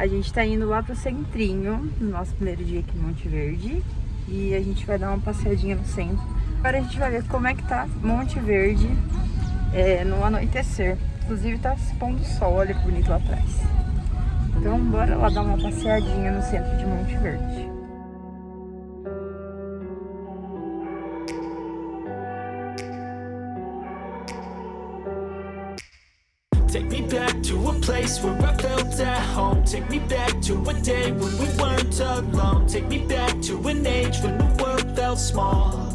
A gente tá indo lá pro centrinho, no nosso primeiro dia aqui em Monte Verde. E a gente vai dar uma passeadinha no centro. Agora a gente vai ver como é que tá Monte Verde no anoitecer. Inclusive tá se pondo sol, olha que bonito lá atrás. Então bora lá dar uma passeadinha no centro de Monte Verde. Take me back to a place where I felt at home. Take me back to a day when we weren't alone. Take me back to an age when the world felt small.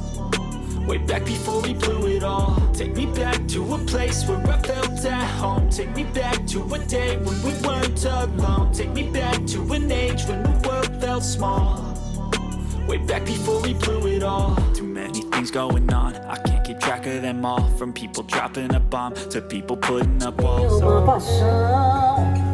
Way back before we blew it all. Take me back to a place where I felt at home. Take me back to a day when we weren't alone. Take me back to an age when the world felt small. Way back before we blew it all. Too many things going on, I can't keep track of them all. From people dropping a bomb to people putting up walls. Uma paixão